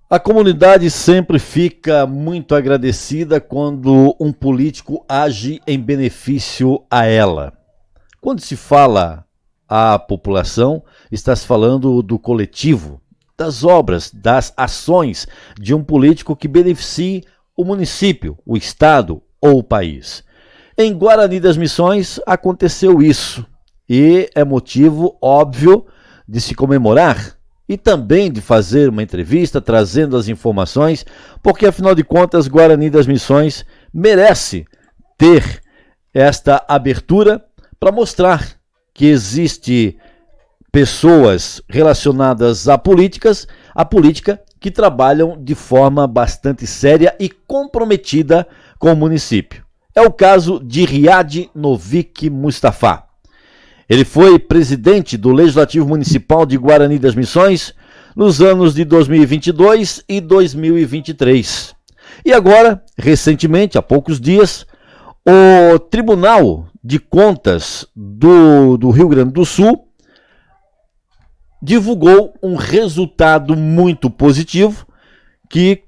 A comunidade sempre fica muito agradecida quando um político age em benefício a ela. Quando se fala à população, está se falando do coletivo, das obras, das ações de um político que beneficie o município, o estado ou o país. Em Guarani das Missões aconteceu isso e é motivo óbvio de se comemorar e também de fazer uma entrevista trazendo as informações, porque afinal de contas Guarani das Missões merece ter esta abertura para mostrar que existe pessoas relacionadas à política que trabalham de forma bastante séria e comprometida com o município. É o caso de Riad Novik Mustafa. Ele foi presidente do Legislativo Municipal de Guarani das Missões nos anos de 2022 e 2023. E agora, recentemente, há poucos dias, o Tribunal de Contas do Rio Grande do Sul divulgou um resultado muito positivo que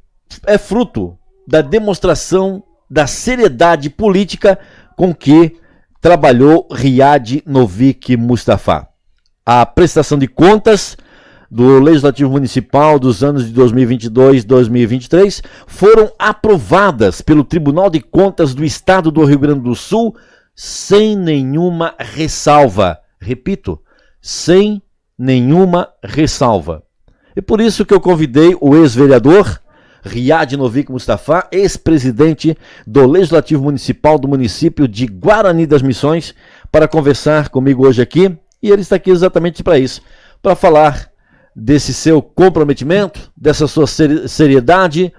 é fruto da demonstração da seriedade política com que trabalhou Riad Novik Mustafa. A prestação de contas do Legislativo Municipal dos anos de 2022 e 2023 foram aprovadas pelo Tribunal de Contas do Estado do Rio Grande do Sul sem nenhuma ressalva. Repito, sem nenhuma ressalva. E por isso que eu convidei o ex-vereador Riad Novik Mustafa, ex-presidente do Legislativo Municipal do município de Guarani das Missões, para conversar comigo hoje aqui. E ele está aqui exatamente para isso, para falar desse seu comprometimento, dessa sua seriedade,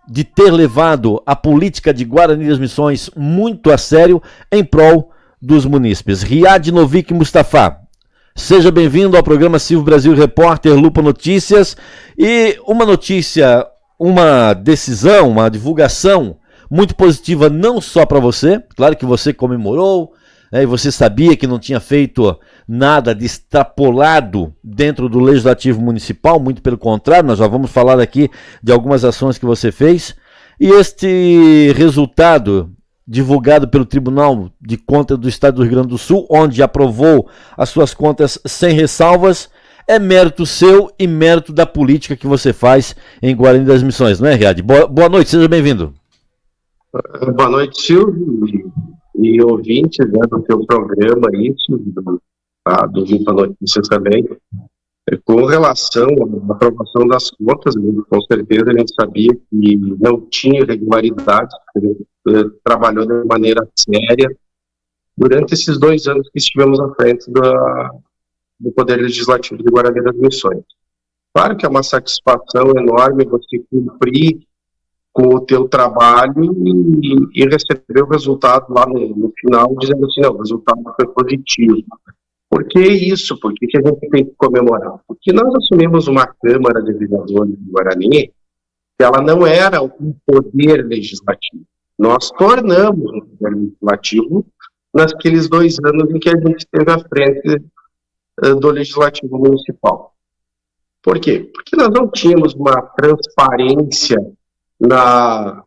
de ter levado a política de Guarani das Missões muito a sério em prol dos munícipes. Riad Novik Mustafa, seja bem-vindo ao programa Silvio Brasil Repórter Lupa Notícias. E uma notícia, uma decisão, uma divulgação muito positiva não só para você, claro que você comemorou, e você sabia que não tinha feito nada de extrapolado dentro do Legislativo Municipal, muito pelo contrário, nós já vamos falar aqui de algumas ações que você fez. E este resultado divulgado pelo Tribunal de Contas do Estado do Rio Grande do Sul, onde aprovou as suas contas sem ressalvas, é mérito seu e mérito da política que você faz em Guarani das Missões, não é, Riad? Boa noite, seja bem-vindo. Boa noite, Silvio, e ouvintes, né, do teu programa, isso, do Limpa Notícias também. Com relação à aprovação das contas, com certeza a gente sabia que não tinha irregularidades, trabalhou de maneira séria durante esses 2 anos que estivemos à frente do Poder Legislativo de Guarani das Missões. Claro que é uma satisfação enorme você cumprir com o teu trabalho e receber o resultado lá no final, dizendo assim, não, o resultado foi positivo. Por que isso? Por que a gente tem que comemorar? Porque nós assumimos uma Câmara de Vereadores de Guarani que ela não era um poder legislativo. Nós tornamos um poder legislativo naqueles 2 anos em que a gente esteve à frente do Legislativo Municipal. Por quê? Porque nós não tínhamos uma transparência na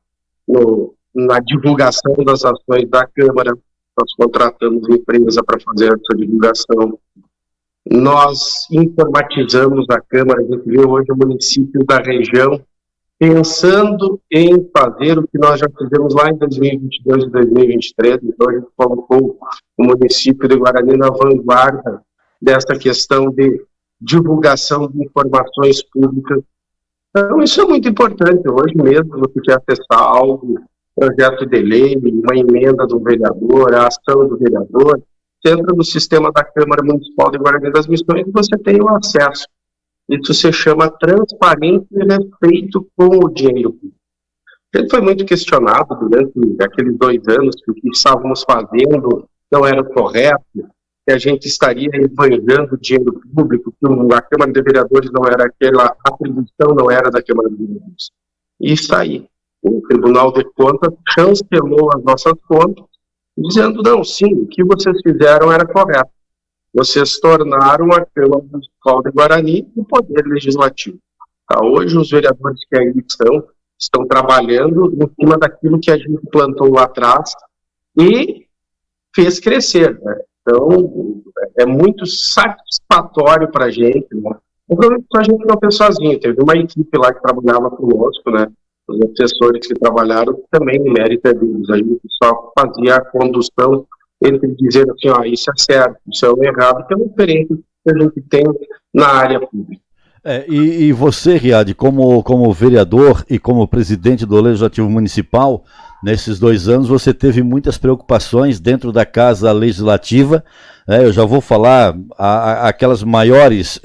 divulgação das ações da Câmara. Nós contratamos empresa para fazer essa divulgação. Nós informatizamos a Câmara, a gente vê hoje o município da região pensando em fazer o que nós já fizemos lá em 2022 e 2023, então a gente colocou o município de Guarani na vanguarda dessa questão de divulgação de informações públicas. Então isso é muito importante. Hoje mesmo você quer acessar algo, projeto de lei, uma emenda do vereador, a ação do vereador, você entra no sistema da Câmara Municipal de Guarani das Missões e você tem o acesso. Isso se chama transparência e respeito com o dinheiro público. Ele foi muito questionado durante aqueles 2 anos que o que estávamos fazendo não era correto, que a gente estaria esbanjando dinheiro público, que a Câmara de Vereadores não era aquela, a atribuição não era da Câmara de Vereadores. Isso aí. O Tribunal de Contas chancelou as nossas contas, dizendo, não, sim, o que vocês fizeram era correto. Vocês tornaram a Câmara Municipal de Guarani um poder legislativo. Tá? Hoje os vereadores que aí estão trabalhando em cima daquilo que a gente plantou lá atrás e fez crescer, né? Então, é muito satisfatório para a gente, né? Obviamente, a gente não fez sozinho, teve uma equipe lá que trabalhava conosco, né? Os assessores que trabalharam também, no mérito é deles. A gente só fazia a condução entre dizer assim, ó, isso é certo, isso é errado, pela experiência que a gente tem na área pública. E você, Riad, como vereador e como presidente do Legislativo Municipal, nesses 2 anos você teve muitas preocupações dentro da Casa Legislativa. Eu já vou falar aquelas maiores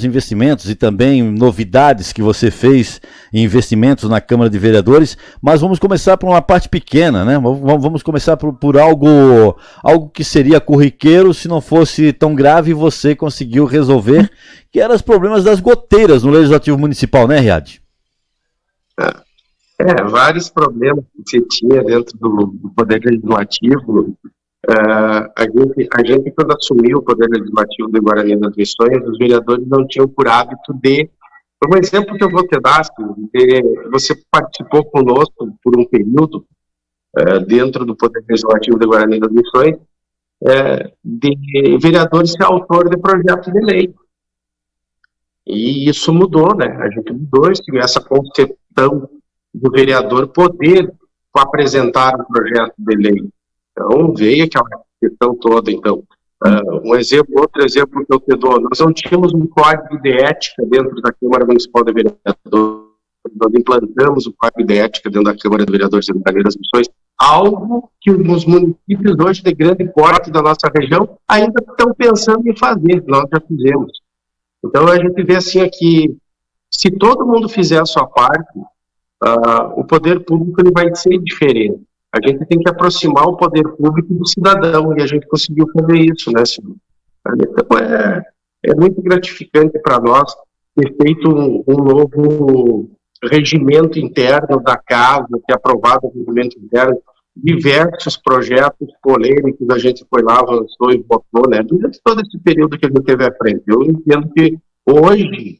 investimentos e também novidades que você fez em investimentos na Câmara de Vereadores, mas vamos começar por uma parte pequena, né? Vamos começar por algo que seria corriqueiro se não fosse tão grave e você conseguiu resolver, que eram os problemas das goteiras no Legislativo Municipal, né, Riad? Vários problemas que você tinha dentro do Poder Legislativo. A gente, quando assumiu o Poder Legislativo de Guarani das Missões, os vereadores não tinham por hábito de... Um exemplo que eu vou te dar, você participou conosco por um período, dentro do Poder Legislativo de Guarani das Missões, de vereadores ser autor de projetos de lei. E isso mudou, né? A gente mudou essa concepção do vereador poder apresentar um projeto de lei. Então, veio aquela questão toda. Então, outro exemplo que eu te dou, nós não tínhamos um código de ética dentro da Câmara Municipal de Vereadores, nós implantamos o código de ética dentro da Câmara de Vereadores de Guarani das Missões, algo que os municípios hoje de grande porte da nossa região ainda estão pensando em fazer, nós já fizemos. Então, a gente vê assim que se todo mundo fizer a sua parte, o poder público ele vai ser diferente. A gente tem que aproximar o poder público do cidadão, e a gente conseguiu fazer isso, né, Silvio? Então, é muito gratificante para nós ter feito um novo regimento interno da casa, ter aprovado o regimento interno, diversos projetos polêmicos, a gente foi lá, avançou e votou, né, durante todo esse período que a gente teve à frente. Eu entendo que hoje,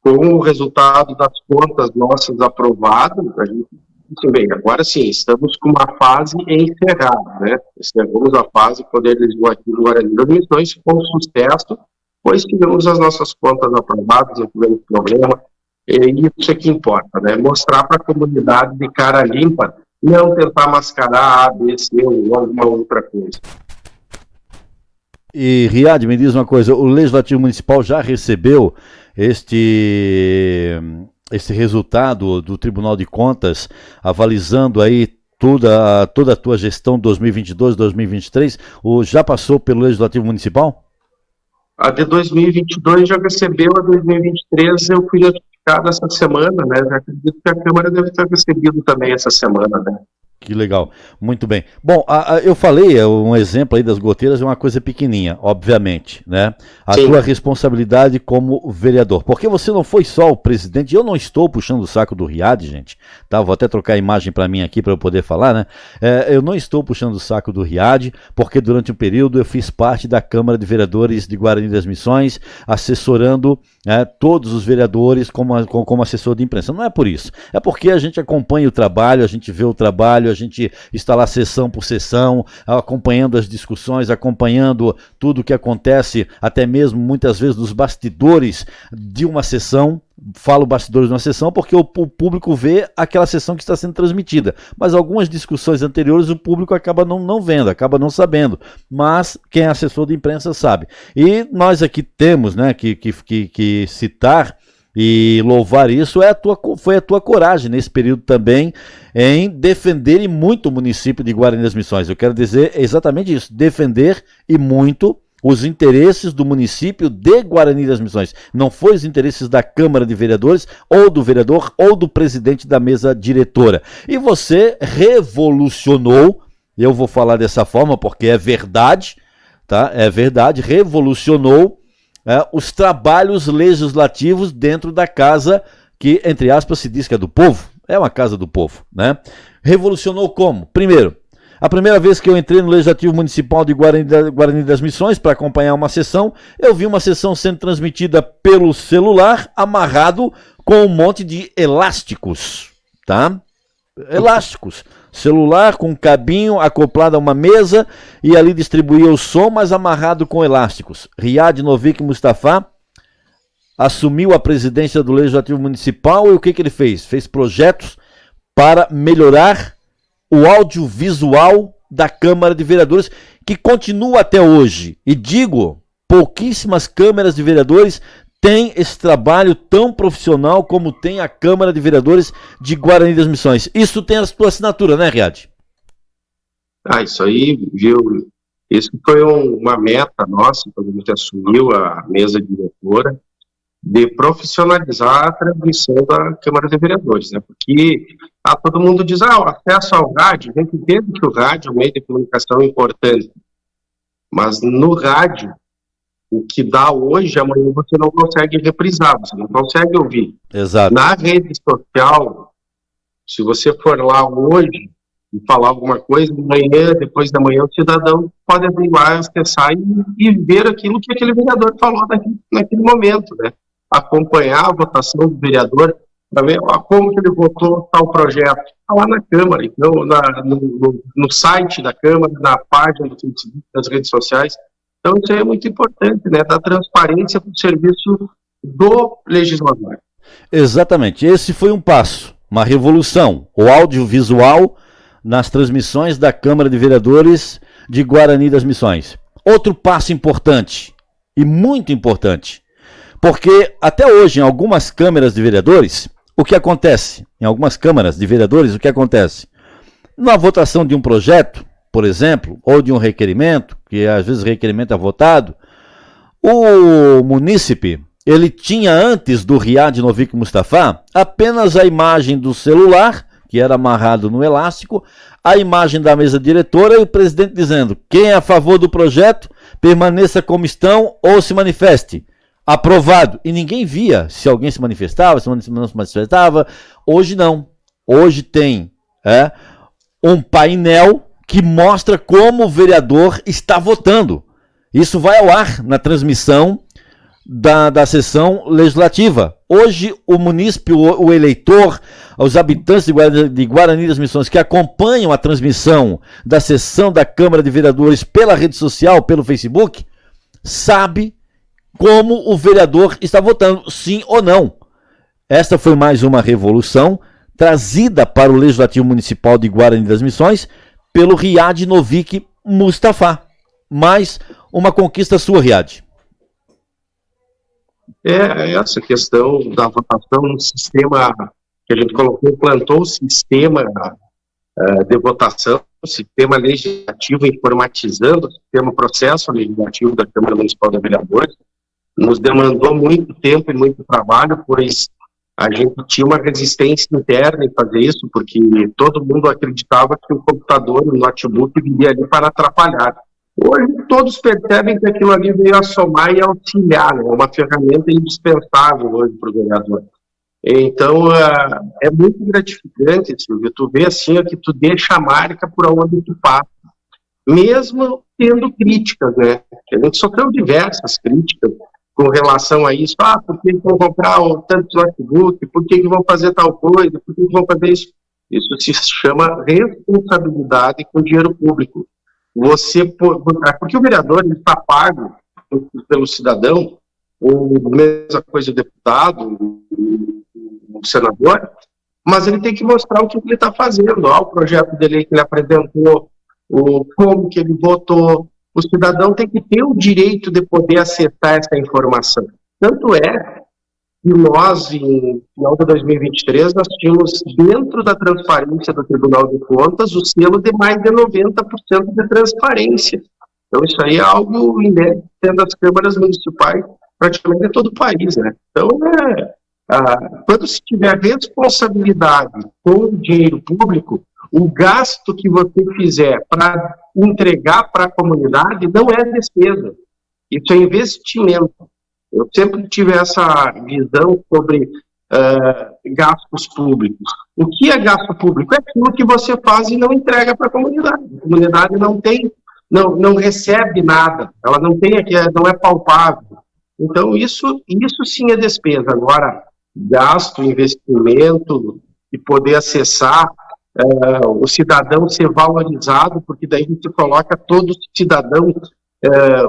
com o resultado das contas nossas aprovadas, a gente disse, bem, agora sim, estamos com uma fase encerrada, né? Encerramos a fase Poder Legislativo do Guarani das Missões com sucesso, pois tivemos as nossas contas aprovadas, não tivemos problema, e isso é que importa, né? Mostrar para a comunidade de cara limpa, não tentar mascarar A, B, C ou alguma outra coisa. E, Riad, me diz uma coisa, o Legislativo Municipal já recebeu este resultado do Tribunal de Contas, avalizando aí toda a tua gestão 2022-2023, já passou pelo Legislativo Municipal? A de 2022 já recebeu, a 2023 eu fui notificado essa semana, né? Já acredito que a Câmara deve ter recebido também essa semana, né? Que legal, muito bem. Bom, eu falei, um exemplo aí das goteiras é uma coisa pequenininha, obviamente, né? Sim. Tua responsabilidade como vereador, porque você não foi só o presidente, eu não estou puxando o saco do Riad, gente, tá? Vou até trocar a imagem para mim aqui para eu poder falar, né? Eu não estou puxando o saco do Riad, porque durante um período eu fiz parte da Câmara de Vereadores de Guarani das Missões, assessorando todos os vereadores como assessor de imprensa. Não é por isso, é porque a gente acompanha o trabalho, a gente vê o trabalho, a gente está lá sessão por sessão, acompanhando as discussões, acompanhando tudo o que acontece, até mesmo muitas vezes nos bastidores de uma sessão. Falo bastidores de uma sessão porque o público vê aquela sessão que está sendo transmitida, mas algumas discussões anteriores o público acaba não vendo, acaba não sabendo, mas quem é assessor de imprensa sabe. E nós aqui temos, né, que citar e louvar isso, foi a tua coragem nesse período também em defender e muito o município de Guarani das Missões. Eu quero dizer exatamente isso, defender e muito os interesses do município de Guarani das Missões. Não foi os interesses da Câmara de Vereadores, ou do vereador, ou do presidente da mesa diretora. E você revolucionou, eu vou falar dessa forma porque é verdade, tá? É verdade, revolucionou os trabalhos legislativos dentro da casa que, entre aspas, se diz que é do povo. É uma casa do povo, né? Revolucionou como? Primeiro, A primeira vez que eu entrei no Legislativo Municipal de Guarani das Missões para acompanhar uma sessão, eu vi uma sessão sendo transmitida pelo celular, amarrado com um monte de elásticos, tá? Elásticos. Celular com um cabinho acoplado a uma mesa e ali distribuía o som, mas amarrado com elásticos. Riad Novik Mustafa assumiu a presidência do Legislativo Municipal e o que ele fez? Fez projetos para melhorar o audiovisual da Câmara de Vereadores, que continua até hoje. E digo, pouquíssimas câmaras de vereadores têm esse trabalho tão profissional como tem a Câmara de Vereadores de Guarani das Missões. Isso tem a sua assinatura, né, Riad? Isso aí, viu? Isso foi uma meta nossa, quando a gente assumiu a mesa diretora, de profissionalizar a transmissão da Câmara de Vereadores, né? Porque todo mundo diz, o acesso ao rádio, a gente entende que o rádio é um meio de comunicação importante, mas no rádio, o que dá hoje, amanhã você não consegue reprisar, você não consegue ouvir. Exato. Na rede social, se você for lá hoje e falar alguma coisa, amanhã, depois da manhã, o cidadão pode abrir lá, acessar e ver aquilo que aquele vereador falou naquele momento, né? Acompanhar a votação do vereador, para ver como que ele votou tal projeto. Está lá na Câmara, então, no site da Câmara, na página do Facebook, das redes sociais. Então, isso aí é muito importante, né? Dar transparência para o serviço do legislador. Exatamente. Esse foi um passo, uma revolução. O audiovisual nas transmissões da Câmara de Vereadores de Guarani das Missões. Outro passo importante, e muito importante, porque até hoje, em algumas câmaras de vereadores, o que acontece? Em algumas câmaras de vereadores, o que acontece? Na votação de um projeto, por exemplo, ou de um requerimento, que às vezes o requerimento é votado, o munícipe, ele tinha antes do Riad Novik Mustafa apenas a imagem do celular, que era amarrado no elástico, a imagem da mesa diretora e o presidente dizendo: quem é a favor do projeto, permaneça como estão ou se manifeste. Aprovado. E ninguém via se alguém se manifestava, se não se manifestava. Hoje não. Hoje tem um painel que mostra como o vereador está votando. Isso vai ao ar na transmissão da sessão legislativa. Hoje, o munícipe, o eleitor, os habitantes de Guarani das Missões que acompanham a transmissão da sessão da Câmara de Vereadores pela rede social, pelo Facebook, sabe como o vereador está votando, sim ou não. Esta foi mais uma revolução trazida para o Legislativo Municipal de Guarani das Missões pelo Riad Novik Mustafa. Mais uma conquista sua, Riad. Essa questão da votação no sistema que a gente colocou, implantou o sistema de votação, o sistema legislativo, informatizando o sistema processo legislativo da Câmara Municipal de Vereadores, nos demandou muito tempo e muito trabalho, pois a gente tinha uma resistência interna em fazer isso, porque todo mundo acreditava que o computador, o notebook, viria ali para atrapalhar. Hoje todos percebem que aquilo ali veio a somar e auxiliar, né? É uma ferramenta indispensável hoje para o vereador. Então, é muito gratificante, Silvio, tu vê assim, que tu deixa a marca por onde tu passa, mesmo tendo críticas, né? A gente sofreu diversas críticas com relação a isso. Por que vão comprar tantos notebook? Por que vão fazer tal coisa? Por que vão fazer isso? Isso se chama responsabilidade com dinheiro público. Porque o vereador está pago pelo cidadão, ou mesma coisa o deputado, o senador, mas ele tem que mostrar o que ele está fazendo, o projeto de lei que ele apresentou, como que ele votou. O cidadão tem que ter o direito de poder acessar essa informação. Tanto é que nós, em final de 2023, nós tínhamos dentro da transparência do Tribunal de Contas o selo de mais de 90% de transparência. Então isso aí é algo inédito dentro das câmaras municipais praticamente de todo o país, né? Então, quando se tiver responsabilidade com o dinheiro público, o gasto que você fizer para entregar para a comunidade não é despesa, isso é investimento. Eu sempre tive essa visão sobre gastos públicos. O que é gasto público? É aquilo que você faz e não entrega para a comunidade. A comunidade não recebe nada, ela não tem aqui, não é palpável. Então, isso sim é despesa. Agora, gasto, investimento e poder acessar, o cidadão ser valorizado, porque daí você coloca todo cidadão,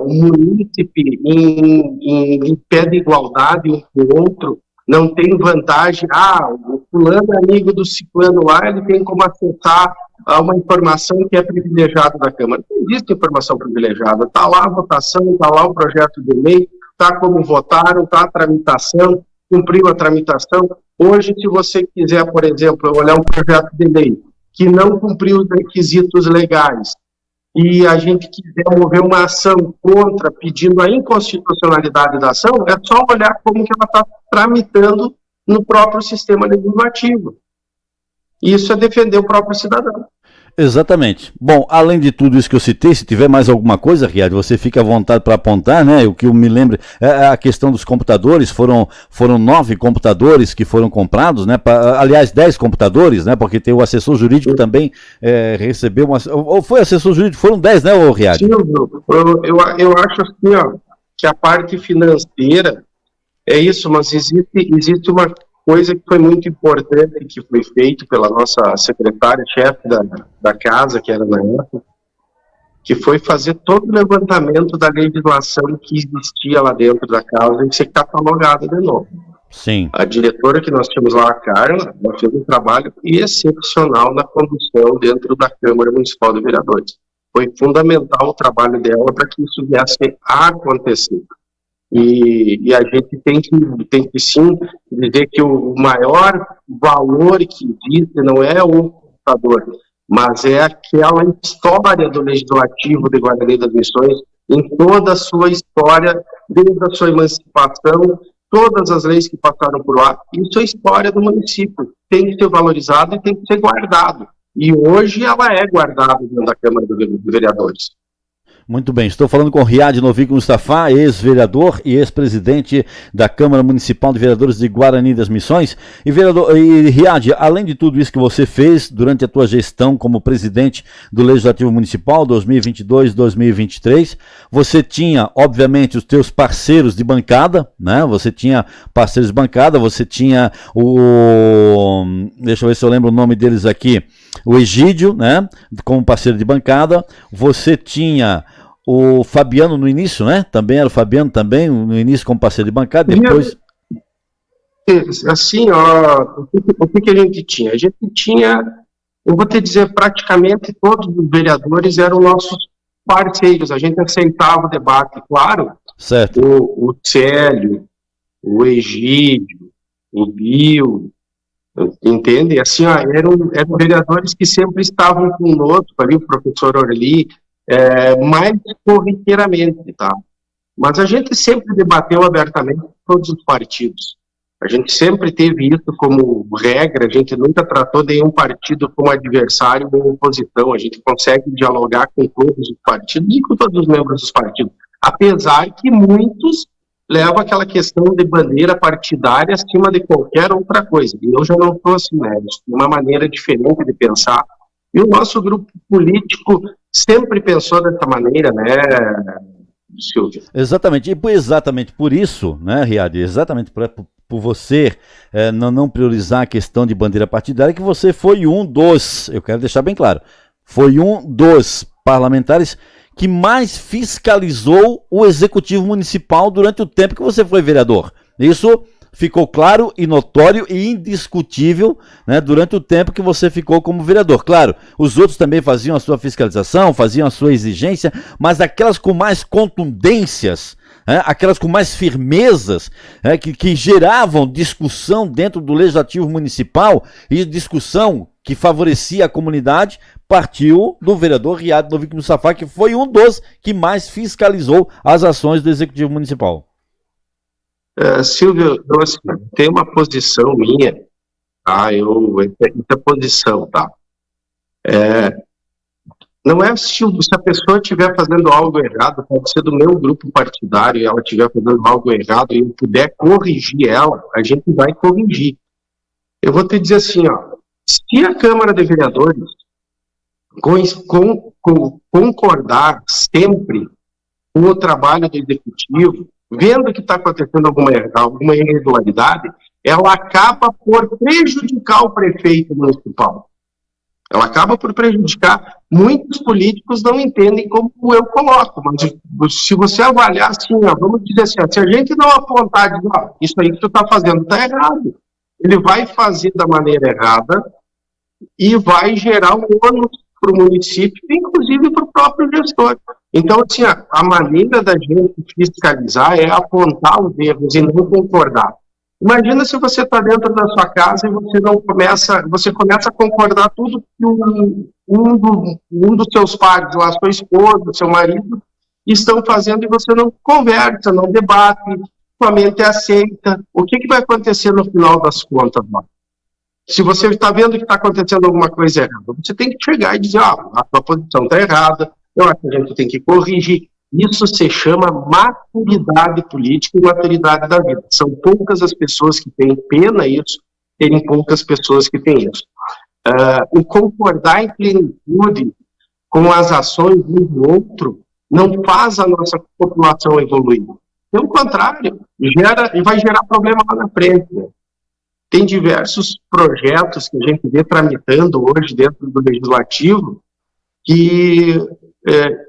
o munícipe em pé de igualdade um com o outro, não tem vantagem, o fulano é amigo do ciclano lá, ele tem como acessar uma informação que é privilegiada da Câmara. Não existe informação privilegiada, está lá a votação, está lá o projeto de lei, está como votaram, está a tramitação, cumpriu a tramitação. Hoje, se você quiser, por exemplo, olhar um projeto de lei que não cumpriu os requisitos legais e a gente quiser mover uma ação contra, pedindo a inconstitucionalidade da ação, é só olhar como que ela está tramitando no próprio sistema legislativo. Isso é defender o próprio cidadão. Exatamente. Bom, além de tudo isso que eu citei, se tiver mais alguma coisa, Riad, você fica à vontade para apontar, né? O que eu me lembro é a questão dos computadores, foram 9 computadores que foram comprados, né? Aliás, 10 computadores, né? Porque tem o assessor jurídico também recebeu ou foi assessor jurídico, foram 10, né, Riad? Sim, eu acho assim, que a parte financeira é isso, mas existe uma coisa que foi muito importante, que foi feito pela nossa secretária-chefe da casa, que era na época, que foi fazer todo o levantamento da legislação que existia lá dentro da casa e ser catalogada de novo. Sim. A diretora que nós tínhamos lá, a Carla, ela fez um trabalho excepcional na condução dentro da Câmara Municipal de Vereadores. Foi fundamental o trabalho dela para que isso viesse a acontecer. E a gente tem que sim dizer que o maior valor que existe não é o computador, mas é aquela história do Legislativo de Guarani das Missões, em toda a sua história, desde a sua emancipação, todas as leis que passaram por lá. Isso é a história do município, tem que ser valorizado e tem que ser guardado. E hoje ela é guardada dentro da Câmara de Vereadores. Muito bem, estou falando com Riad Novico Mustafa, ex-vereador e ex-presidente da Câmara Municipal de Vereadores de Guarani das Missões. E Riad, além de tudo isso que você fez durante a tua gestão como presidente do Legislativo Municipal 2022-2023, você tinha, obviamente, os teus parceiros de bancada, né? Você tinha parceiros de bancada, você tinha deixa eu ver se eu lembro o nome deles aqui, o Egídio, né? Como parceiro de bancada, você tinha o Fabiano no início, né? Também era o Fabiano também, no início como parceiro de bancada, depois... Assim, o que a gente tinha? A gente tinha, eu vou te dizer, praticamente todos os vereadores eram nossos parceiros, a gente aceitava o debate, claro. Certo. O Célio, o Egídio, o Bill, entende? Assim, eram vereadores que sempre estavam conosco, ali o professor Orli, mais corriqueiramente, tá? Mas a gente sempre debateu abertamente com todos os partidos. A gente sempre teve isso como regra, a gente nunca tratou nenhum partido como adversário ou oposição, a gente consegue dialogar com todos os partidos e com todos os membros dos partidos, apesar que muitos levam aquela questão de bandeira partidária acima de qualquer outra coisa. E eu já não estou assim, né? Isso é uma maneira diferente de pensar. E o nosso grupo político sempre pensou dessa maneira, né, Silvio? Exatamente, e exatamente por isso, né, Riad, exatamente por você não priorizar a questão de bandeira partidária, que você foi eu quero deixar bem claro, foi um dos parlamentares que mais fiscalizou o Executivo Municipal durante o tempo que você foi vereador. Isso ficou claro e notório e indiscutível, né, durante o tempo que você ficou como vereador. Claro, os outros também faziam a sua fiscalização, faziam a sua exigência, mas aquelas com mais contundências, aquelas com mais firmezas, que geravam discussão dentro do Legislativo Municipal e discussão que favorecia a comunidade, partiu do vereador Riad Novico Mustafa, que foi um dos que mais fiscalizou as ações do Executivo Municipal. Silvio, eu, assim, tem uma posição minha, tá? Essa posição, tá? Não é se a pessoa estiver fazendo algo errado, pode ser do meu grupo partidário, e ela estiver fazendo algo errado e eu puder corrigir ela, a gente vai corrigir. Eu vou te dizer assim, ó, se a Câmara de Vereadores concordar sempre com o trabalho do Executivo, vendo que está acontecendo alguma irregularidade, ela acaba por prejudicar o prefeito municipal. Ela acaba por prejudicar. Muitos políticos não entendem como eu coloco, mas se você avaliar assim, ó, vamos dizer assim, ó, se a gente não apontar, dizer, ó, isso aí que tu está fazendo está errado, ele vai fazer da maneira errada e vai gerar um ônus para o município, inclusive para o próprio gestor. Então, assim, a maneira da gente fiscalizar é apontar os erros e não concordar. Imagina se você está dentro da sua casa e você começa a concordar tudo que um dos seus pares, lá, sua esposa, seu marido, estão fazendo e você não conversa, não debate, sua mente aceita. O que vai acontecer no final das contas, lá? Se você está vendo que está acontecendo alguma coisa errada, você tem que chegar e dizer, a sua posição está errada, eu acho que a gente tem que corrigir. Isso se chama maturidade política e maturidade da vida. São poucas as pessoas que têm pena isso, terem poucas pessoas que têm isso. O concordar em plenitude com as ações um do outro não faz a nossa população evoluir. Pelo contrário, vai gerar problema lá na frente. Né? Tem diversos projetos que a gente vê tramitando hoje dentro do Legislativo que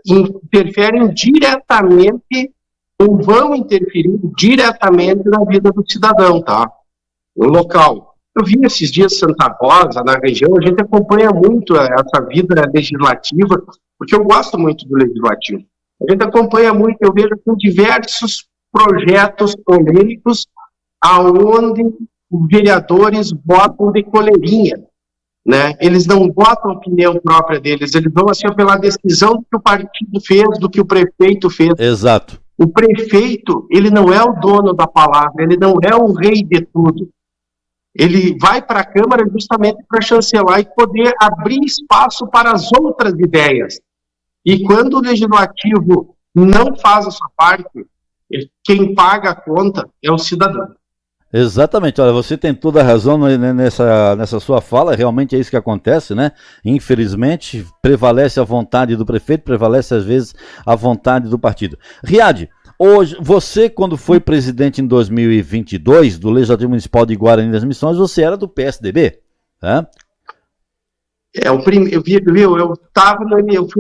interferem diretamente ou vão interferir diretamente na vida do cidadão, tá? No local. Eu vi esses dias Santa Rosa, na região, a gente acompanha muito essa vida legislativa, porque eu gosto muito do Legislativo. A gente acompanha muito, eu vejo com diversos projetos polêmicos aonde os vereadores votam de coleirinha, né? Eles não votam a opinião própria deles, eles vão assim pela decisão do que o partido fez, do que o prefeito fez. Exato. O prefeito, ele não é o dono da palavra, ele não é o rei de tudo. Ele vai para a Câmara justamente para chancelar e poder abrir espaço para as outras ideias. E quando o Legislativo não faz a sua parte, quem paga a conta é o cidadão. Exatamente, olha, você tem toda a razão nessa sua fala, realmente é isso que acontece, né? Infelizmente, prevalece a vontade do prefeito, prevalece às vezes a vontade do partido. Riad, hoje, você quando foi presidente em 2022 do Legislativo Municipal de Guarani das Missões, você era do PSDB, né? Eu fui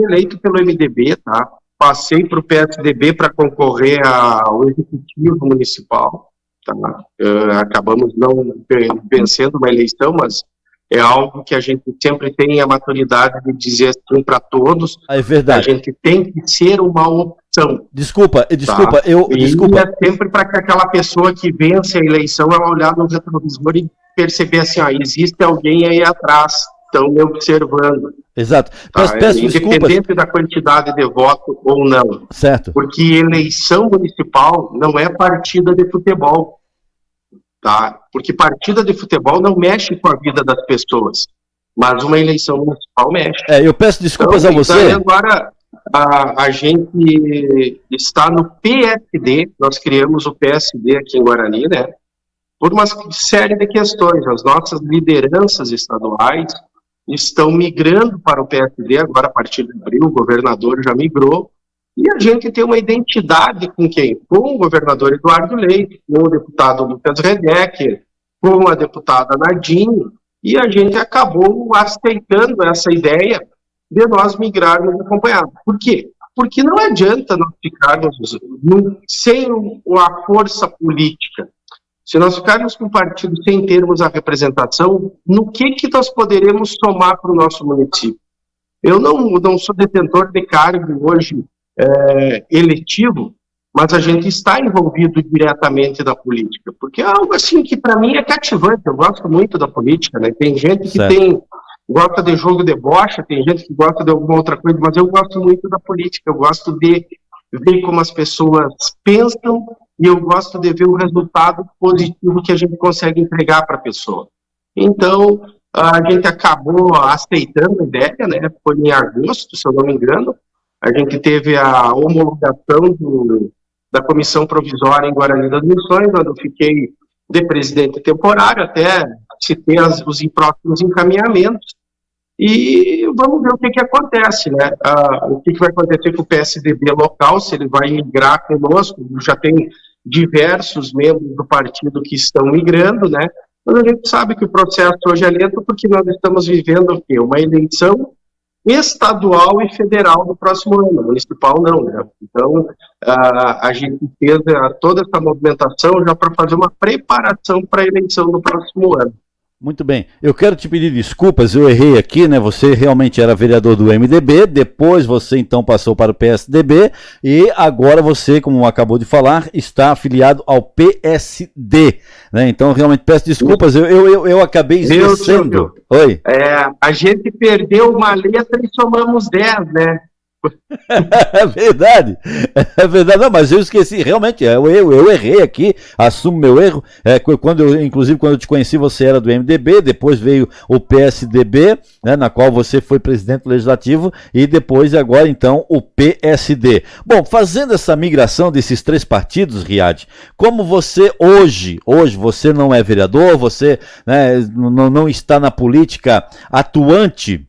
eleito pelo MDB, tá? Passei para o PSDB para concorrer ao Executivo Municipal. Tá? Acabamos não vencendo uma eleição, mas é algo que a gente sempre tem a maturidade de dizer assim para todos. É verdade. A gente tem que ser uma opção. Desculpa. E é sempre para que aquela pessoa que vence a eleição, ela olhar no retrovisor e perceber assim, existe alguém aí atrás, estão me observando. Exato. Tá? Independente da quantidade de voto ou não. Certo. Porque eleição municipal não é partida de futebol. Tá? Porque partida de futebol não mexe com a vida das pessoas. Mas uma eleição municipal mexe. Eu peço desculpas a você. Agora, a gente está no PSD, nós criamos o PSD aqui em Guarani, né? Por uma série de questões. As nossas lideranças estaduais estão migrando para o PSD, agora a partir de abril, o governador já migrou, e a gente tem uma identidade com quem? Com o governador Eduardo Leite, com o deputado Lucas Redecker, com a deputada Nadine, e a gente acabou aceitando essa ideia de nós migrarmos acompanhados. Por quê? Porque não adianta nós ficarmos sem a força política. Se nós ficarmos com o partido sem termos a representação, no que nós poderemos somar para o nosso município? Eu não sou detentor de cargo hoje eletivo, mas a gente está envolvido diretamente na política, porque é algo assim que para mim é cativante. Eu gosto muito da política, né? Tem gente que gosta de jogo de bocha, tem gente que gosta de alguma outra coisa, mas eu gosto muito da política, eu gosto de ver como as pessoas pensam e eu gosto de ver o resultado positivo que a gente consegue entregar para a pessoa. Então, A gente acabou aceitando a ideia, né? Foi em agosto, se eu não me engano. A gente teve a homologação da comissão provisória em Guarani das Missões, onde eu fiquei de presidente temporário, até se ter os próximos encaminhamentos. E vamos ver o que acontece, né? O que vai acontecer com o PSDB local, se ele vai migrar conosco. Já tem diversos membros do partido que estão migrando, né? Mas a gente sabe que o processo hoje é lento porque nós estamos vivendo o quê? Uma eleição estadual e federal no próximo ano, municipal não, né? Então, a gente fez toda essa movimentação já para fazer uma preparação para a eleição do próximo ano. Muito bem. Eu quero te pedir desculpas, eu errei aqui, né? Você realmente era vereador do MDB, depois você então passou para o PSDB e agora você, como acabou de falar, está afiliado ao PSD, né? Então, realmente peço desculpas, eu acabei esquecendo. Oi. A gente perdeu uma letra e somamos 10, né? É verdade, não, mas eu esqueci, realmente, eu errei aqui, assumo meu erro, inclusive quando eu te conheci você era do MDB, depois veio o PSDB, né, na qual você foi presidente legislativo, e depois agora então o PSD. Bom, fazendo essa migração desses três partidos, Riad, como você hoje você não é vereador, você, né, não está na política atuante,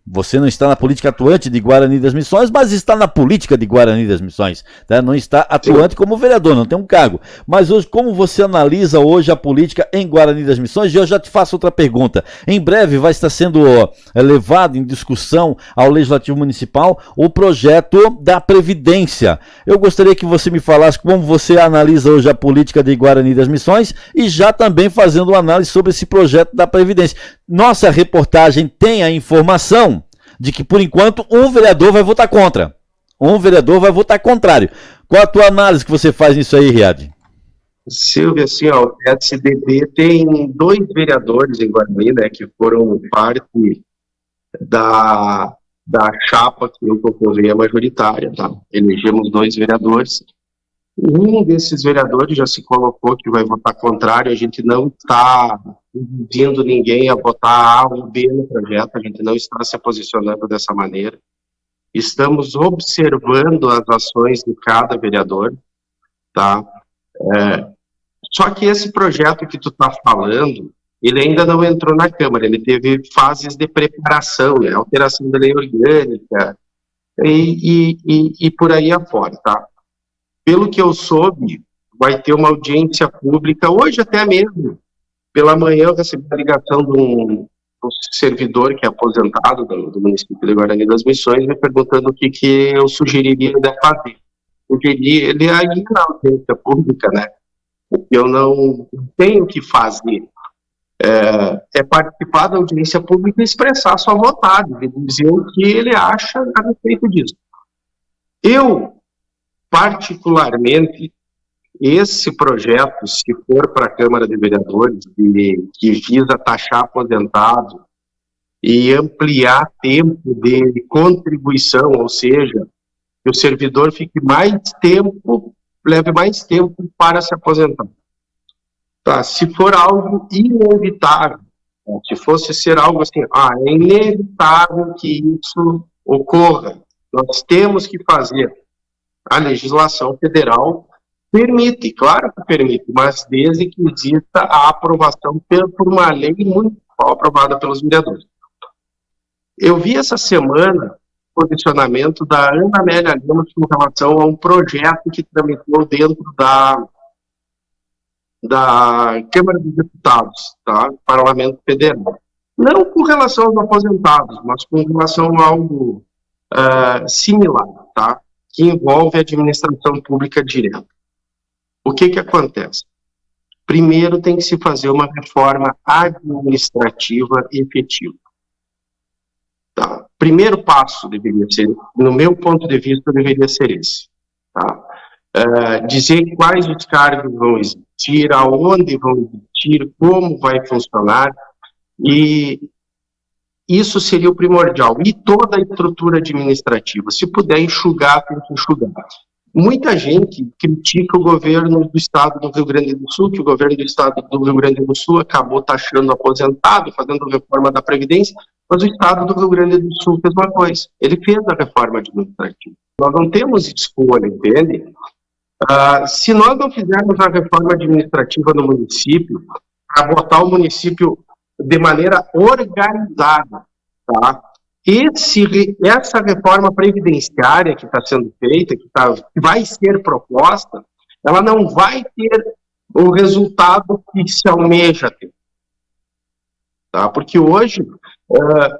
de Guarani das Missões, mas está na política de Guarani das Missões, tá? Não está atuante como vereador, não tem um cargo. Mas hoje, como você analisa hoje a política em Guarani das Missões? E eu já te faço outra pergunta. Em breve vai estar sendo levado em discussão ao Legislativo Municipal o projeto da Previdência. Eu gostaria que você me falasse como você analisa hoje a política de Guarani das Missões e já também fazendo uma análise sobre esse projeto da Previdência. Nossa reportagem tem a informação de que, por enquanto, um vereador vai votar contra. Um vereador vai votar contrário. Qual a tua análise que você faz nisso aí, Riad? Silvia, assim, o PSDB tem 2 vereadores em Guarani, né, que foram parte da chapa que eu concorri a majoritária, tá? Elegemos 2 vereadores. Um desses vereadores já se colocou que vai votar contrário. A gente não está induzindo ninguém a votar A ou B no projeto, a gente não está se posicionando dessa maneira. Estamos observando as ações de cada vereador, tá? Só que esse projeto que tu está falando, ele ainda não entrou na Câmara, ele teve fases de preparação, né? Alteração da lei orgânica e por aí afora, tá? Pelo que eu soube, vai ter uma audiência pública, hoje até mesmo, pela manhã eu recebi a ligação de um servidor que é aposentado do município de Guarani das Missões, me perguntando o que eu sugeriria ele fazer. Ele aí na audiência pública, né? Eu não tenho o que fazer. É participar da audiência pública e expressar sua vontade, dizer o que ele acha a respeito disso. Eu, particularmente, esse projeto, se for para a Câmara de Vereadores, que visa taxar aposentado e ampliar tempo de contribuição, ou seja, que o servidor fique mais tempo, leve mais tempo para se aposentar. Tá, se for algo inevitável, se fosse ser algo assim, é inevitável que isso ocorra, nós temos que fazer. A legislação federal permite, claro que permite, mas desde que exista a aprovação por uma lei municipal aprovada pelos vereadores. Eu vi essa semana o posicionamento da Ana Amélia Lemos com relação a um projeto que tramitou dentro da Câmara dos Deputados, tá? Parlamento Federal. Não com relação aos aposentados, mas com relação a algo similar, tá? Que envolve a administração pública direta. O que acontece? Primeiro tem que se fazer uma reforma administrativa efetiva. Tá? Primeiro passo deveria ser, no meu ponto de vista, deveria ser esse. Tá? Dizer quais os cargos vão existir, aonde vão existir, como vai funcionar, e isso seria o primordial. E toda a estrutura administrativa, se puder enxugar, tem que enxugar. Muita gente critica o governo do estado do Rio Grande do Sul, que o governo do estado do Rio Grande do Sul acabou taxando aposentado, fazendo reforma da Previdência, mas o estado do Rio Grande do Sul fez uma coisa, ele fez a reforma administrativa. Nós não temos escolha, entende? Se nós não fizermos a reforma administrativa no município, para botar o município de maneira organizada, tá? Essa reforma previdenciária que está sendo feita, que vai ser proposta, ela não vai ter o resultado que se almeja ter. Tá? Porque hoje,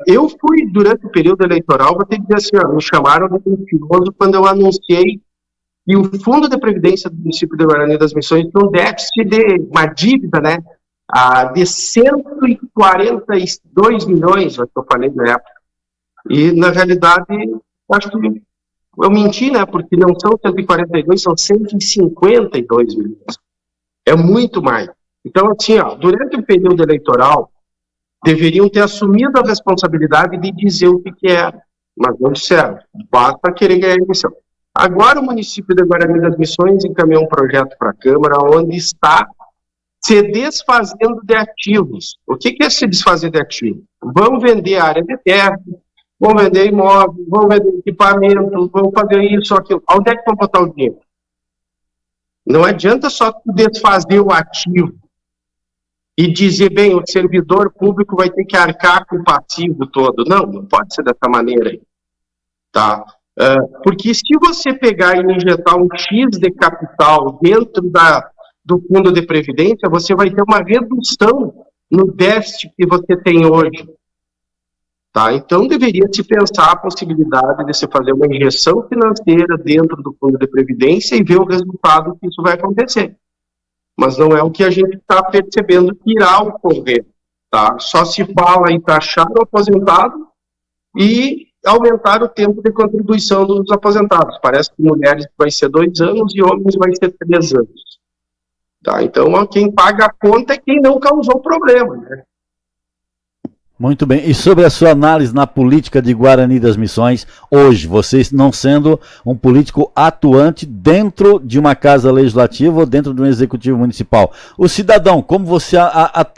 eu fui, durante o período eleitoral, vou ter que dizer assim, me chamaram de mentiroso quando eu anunciei que o Fundo de Previdência do município de Guarani das Missões tem um déficit de uma dívida, né, de 142 milhões, que eu falei na época. E, na realidade, acho que eu menti, né? Porque não são 142, são 152 milhões. É muito mais. Então, assim, durante o período eleitoral, deveriam ter assumido a responsabilidade de dizer o que era. Mas não disseram. Basta querer ganhar a eleição. Agora, o município de Guarani das Missões encaminhou um projeto para a Câmara onde está se desfazendo de ativos. O que é se desfazer de ativos? Vão vender área de terra, vão vender imóveis, vão vender equipamento, vão fazer isso, aquilo. Onde é que vão botar o dinheiro? Não adianta só desfazer o ativo e dizer, bem, o servidor público vai ter que arcar com o passivo todo. Não pode ser dessa maneira aí. Tá? Porque se você pegar e injetar um X de capital dentro do fundo de previdência, você vai ter uma redução no déficit que você tem hoje. Tá? Então, deveria se pensar a possibilidade de se fazer uma injeção financeira dentro do fundo de previdência e ver o resultado que isso vai acontecer. Mas não é o que a gente está percebendo que irá ocorrer. Tá? Só se fala em taxar o aposentado e aumentar o tempo de contribuição dos aposentados. Parece que mulheres vai ser 2 anos e homens vai ser 3 anos. Tá? Então, quem paga a conta é quem não causou o problema, né? Muito bem. E sobre a sua análise na política de Guarani das Missões, hoje, você não sendo um político atuante dentro de uma casa legislativa ou dentro de um executivo municipal. O cidadão, como você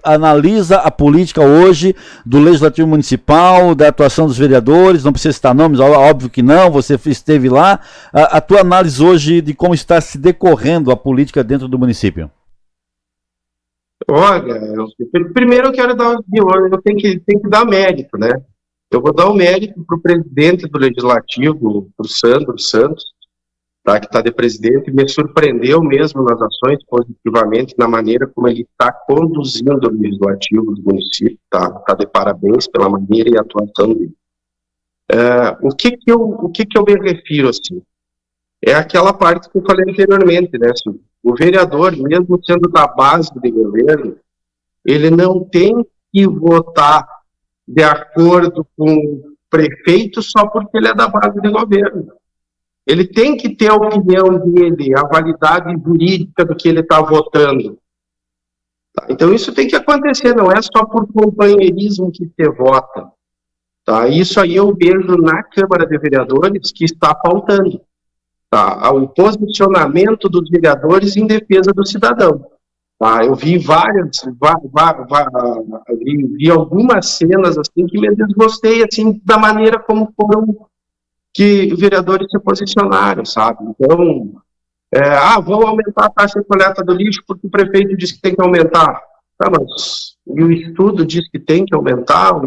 analisa a política hoje do legislativo municipal, da atuação dos vereadores, não precisa citar nomes, óbvio que não, você esteve lá. A tua análise hoje de como está se decorrendo a política dentro do município? Olha, primeiro eu quero dar eu tenho que dar mérito, né? Eu vou dar o mérito para o presidente do Legislativo, para o Sandro Santos, tá, que está de presidente, me surpreendeu mesmo nas ações, positivamente, na maneira como ele está conduzindo o Legislativo do município, tá de parabéns pela maneira e atuação dele. O que eu me refiro, assim? É aquela parte que eu falei anteriormente, né, assim, o vereador, mesmo sendo da base de governo, ele não tem que votar de acordo com o prefeito só porque ele é da base de governo. Ele tem que ter a opinião dele, a validade jurídica do que ele está votando. Tá? Então isso tem que acontecer, não é só por companheirismo que se vota. Tá? Isso aí eu vejo na Câmara de Vereadores que está faltando. Tá, o posicionamento dos vereadores em defesa do cidadão. Tá, eu vi vi algumas cenas assim que me desgostei assim da maneira como foram que vereadores se posicionaram, sabe? Então, vão aumentar a taxa de coleta do lixo porque o prefeito disse que tem que aumentar. Tá, mas e o estudo diz que tem que aumentar.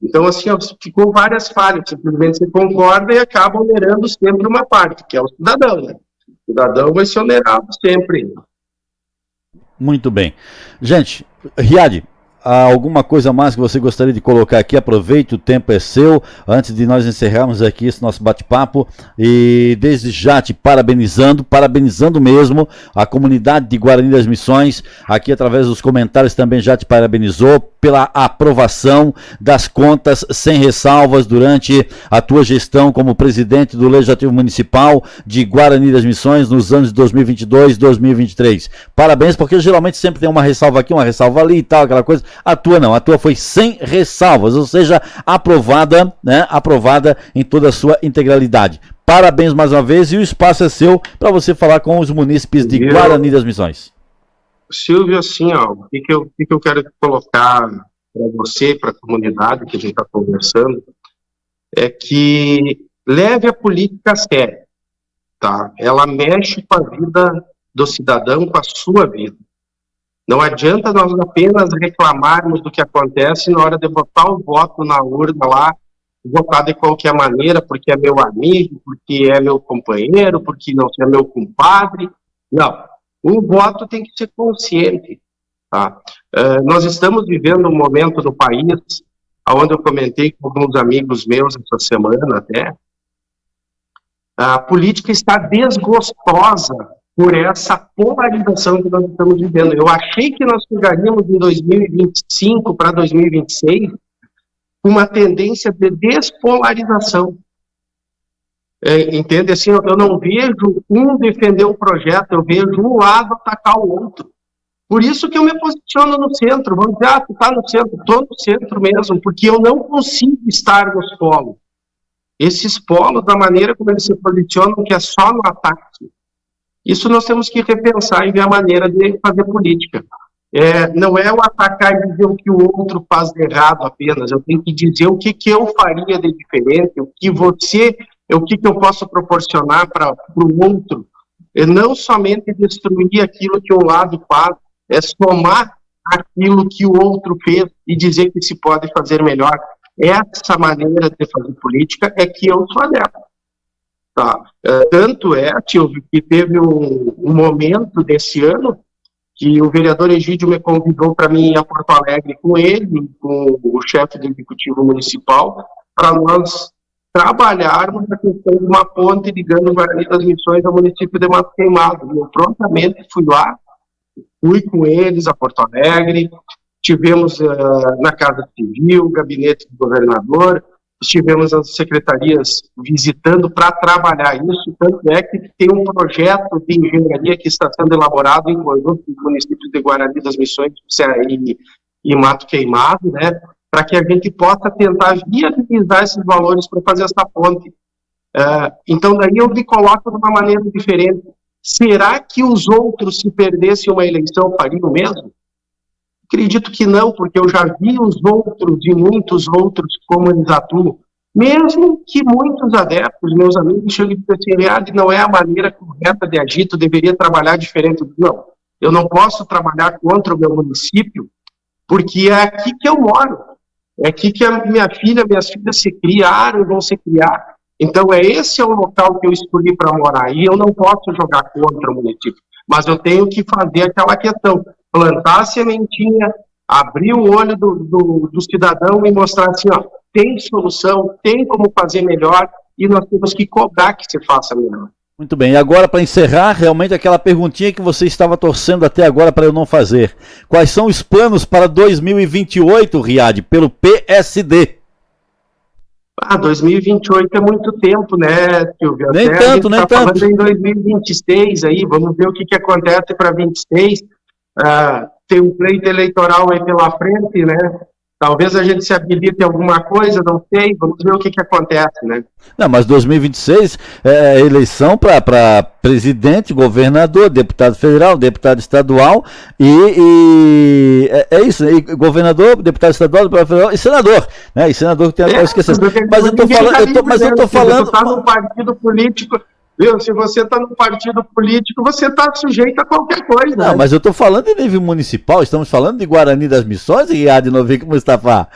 Então, assim, ficou várias falhas, simplesmente se concorda e acaba onerando sempre uma parte, que é o cidadão, né? O cidadão vai ser onerado sempre. Muito bem. Gente, Riad, há alguma coisa mais que você gostaria de colocar aqui? Aproveite, o tempo é seu, antes de nós encerrarmos aqui esse nosso bate-papo, e desde já te parabenizando mesmo, a comunidade de Guarani das Missões, aqui através dos comentários também já te parabenizou pela aprovação das contas sem ressalvas durante a tua gestão como presidente do Legislativo Municipal de Guarani das Missões nos anos de 2022 e 2023. Parabéns, porque geralmente sempre tem uma ressalva aqui, uma ressalva ali e tal, aquela coisa. A tua não, a tua foi sem ressalvas, ou seja, aprovada, né? Aprovada em toda a sua integralidade. Parabéns mais uma vez, e o espaço é seu para você falar com os munícipes de Guarani das Missões. Silvio, assim, ó, o que eu quero colocar para você, para a comunidade que a gente está conversando, é que leve a política a sério, tá? Ela mexe com a vida do cidadão, com a sua vida. Não adianta nós apenas reclamarmos do que acontece na hora de botar o voto na urna lá, votar de qualquer maneira, porque é meu amigo, porque é meu companheiro, porque não é meu compadre. Não. O voto tem que ser consciente. Tá? Nós estamos vivendo um momento no país, onde eu comentei com alguns amigos meus essa semana até, a política está desgostosa por essa polarização que nós estamos vivendo. Eu achei que nós chegaríamos em 2025 para 2026 com uma tendência de despolarização. Entende? Assim, eu não vejo um defender um projeto, eu vejo um lado atacar o outro. Por isso que eu me posiciono no centro. Vamos dizer, tu está no centro, estou no centro mesmo, porque eu não consigo estar nos polos. Esses polos, da maneira como eles se posicionam, que é só no ataque. Isso nós temos que repensar e ver a maneira de fazer política. Não é o atacar e dizer o que o outro faz de errado apenas. Eu tenho que dizer o que eu faria de diferente, o que eu posso proporcionar para o outro. E não somente destruir aquilo que um lado faz, é somar aquilo que o outro fez e dizer que se pode fazer melhor. Essa maneira de fazer política é que eu sou adepto. Tá? Tanto é, Silvio, que teve um momento desse ano que o vereador Egídio me convidou para mim ir a Porto Alegre com ele, com o chefe do Executivo Municipal, para nós trabalharmos na questão de uma ponte ligando Guarani das Missões ao município de Mato Queimado. Eu prontamente fui lá, fui com eles a Porto Alegre, estivemos na Casa Civil, gabinete do governador, estivemos as secretarias visitando para trabalhar isso, tanto é que tem um projeto de engenharia que está sendo elaborado em conjunto com os municípios de Guarani das Missões e Mato Queimado, né, para que a gente possa tentar viabilizar esses valores para fazer essa ponte. Então, daí eu me coloco de uma maneira diferente. Será que os outros, se perdessem uma eleição, fariam o mesmo? Acredito que não, porque eu já vi os outros e muitos outros como eles atuam. Mesmo que muitos adeptos, meus amigos, chegam e dizem assim, não é a maneira correta de agir, tu deveria trabalhar diferente. Não, eu não posso trabalhar contra o meu município, porque é aqui que eu moro. É aqui que minhas filhas se criaram e vão se criar. Então, esse é o local que eu escolhi para morar. E eu não posso jogar contra o município. Mas eu tenho que fazer aquela questão. Plantar a sementinha, abrir o olho do cidadão e mostrar assim, ó, tem solução, tem como fazer melhor e nós temos que cobrar que se faça melhor. Muito bem, e agora para encerrar, realmente aquela perguntinha que você estava torcendo até agora para eu não fazer. Quais são os planos para 2028, Riad, pelo PSD? 2028 é muito tempo, né, Silvio? Nem até tanto, nem tanto. Falando em 2026 aí, vamos ver o que acontece para 26. Tem um pleito eleitoral aí pela frente, né? Talvez a gente se habilite em alguma coisa, não sei, vamos ver o que acontece, né? Não, mas 2026 é eleição para presidente, governador, deputado federal, deputado estadual e é isso, e governador, deputado estadual, deputado federal e senador, né? E senador que tem eu esqueci. Mas eu tô falando, você está num partido político. Viu? Se você está num partido político, você está sujeito a qualquer coisa. Não, né? Mas eu estou falando de nível municipal, estamos falando de Guarani das Missões e Riad Novick Mustafa.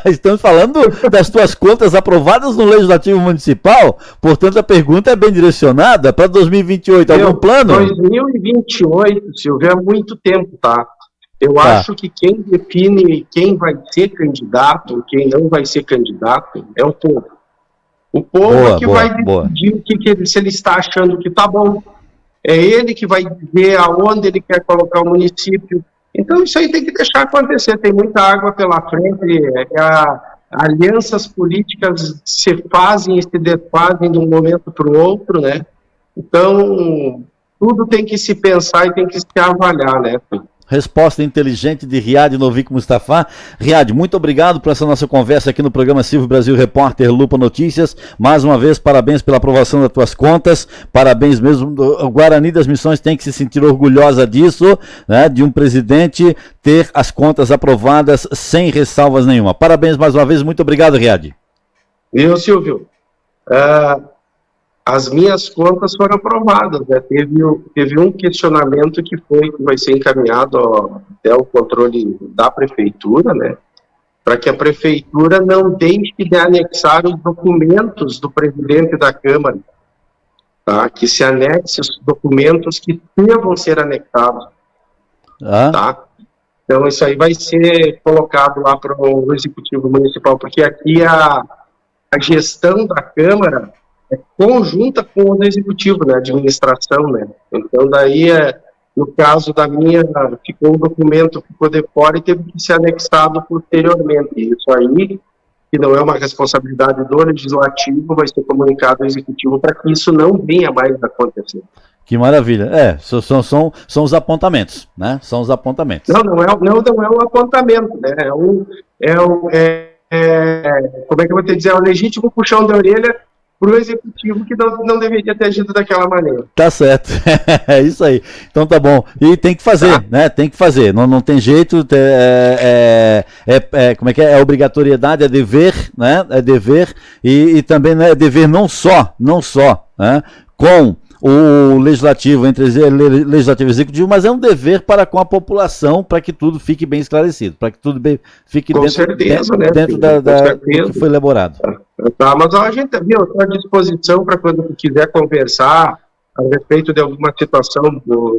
Estamos falando das tuas contas aprovadas no Legislativo Municipal, portanto a pergunta é bem direcionada para 2028. Algum plano? 2028, Silvio, é muito tempo, tá? Eu acho que quem define quem vai ser candidato, quem não vai ser candidato, é o povo. O povo vai decidir se ele está achando que está bom. É ele que vai dizer aonde ele quer colocar o município. Então isso aí tem que deixar acontecer. Tem muita água pela frente. Alianças políticas se fazem e se desfazem de um momento para o outro, né? Então tudo tem que se pensar e tem que se avaliar, né? Resposta inteligente de Riad Novico Mustafa. Riad, muito obrigado por essa nossa conversa aqui no programa Silvio Brasil Repórter Lupa Notícias. Mais uma vez, parabéns pela aprovação das tuas contas. Parabéns mesmo. O Guarani das Missões tem que se sentir orgulhosa disso, né, de um presidente ter as contas aprovadas sem ressalvas nenhuma. Parabéns mais uma vez. Muito obrigado, Riad. Viu, Silvio? As minhas contas foram aprovadas, né? Teve um questionamento que vai ser encaminhado até o controle da prefeitura, né? Para que a prefeitura não deixe de anexar os documentos do presidente da Câmara, tá? Que se anexe os documentos que devam ser anexados, tá? Então isso aí vai ser colocado lá para o Executivo Municipal, porque aqui a gestão da Câmara é conjunta com o Executivo, né, a administração, né, então daí, no caso da minha, ficou um documento, ficou de fora e teve que ser anexado posteriormente, isso aí, que não é uma responsabilidade do Legislativo, vai ser comunicado ao Executivo para que isso não venha mais a acontecer. Que maravilha, são os apontamentos, né, são os apontamentos. Não é um apontamento, né, como é que eu vou te dizer, é um legítimo puxão de orelha para o Executivo que não deveria ter agido daquela maneira. Tá certo, é isso aí. Então tá bom. E tem que fazer, né? Tem que fazer. Não tem jeito. Como é que é? É obrigatoriedade, é dever, né? É dever e também, né, é dever não só, né, com o legislativo, entre legislativo e executivo, mas é um dever para com a população, para que tudo fique bem esclarecido, para que tudo fique com dentro, certeza, né, dentro do que foi elaborado. Tá, mas a gente viu, estou à disposição para quando quiser conversar a respeito de alguma situação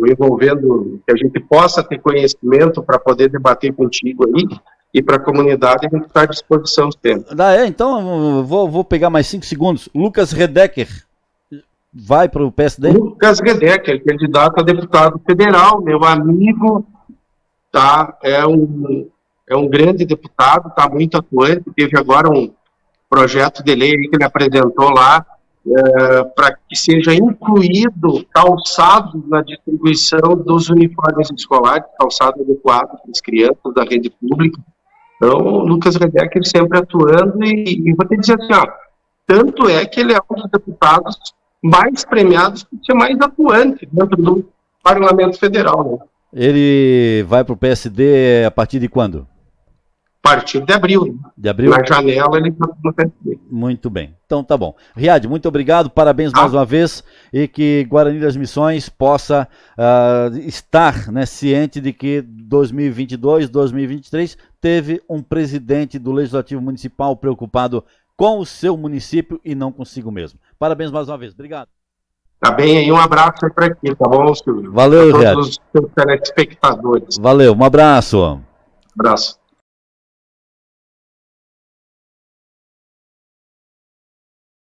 envolvendo, que a gente possa ter conhecimento para poder debater contigo aí, e para a comunidade a gente está à disposição sempre. Então vou pegar mais 5 segundos. Lucas Redecker vai para o PSD? Lucas Redecker, candidato a deputado federal, meu amigo, tá? É um grande deputado, tá muito atuante, teve agora um projeto de lei que ele apresentou lá, para que seja incluído calçado na distribuição dos uniformes escolares, calçado adequado para as crianças da rede pública. Então, o Lucas Redecker sempre atuando e vou te dizer assim, tanto é que ele é um dos deputados mais premiados por ser mais atuante dentro do Parlamento Federal. Né? Ele vai para o PSD a partir de quando? A partir de abril. De abril? Na janela ele está no PSD. Muito bem. Então tá bom. Riad, muito obrigado, parabéns mais uma vez e que Guarani das Missões possa estar, né, ciente de que 2022, 2023 teve um presidente do Legislativo Municipal preocupado com o seu município e não consigo mesmo. Parabéns mais uma vez. Obrigado. Tá bem aí, um abraço para aqui, tá bom, Silvio? Valeu, Riad. Todos os telespectadores. Valeu, um abraço. Abraço.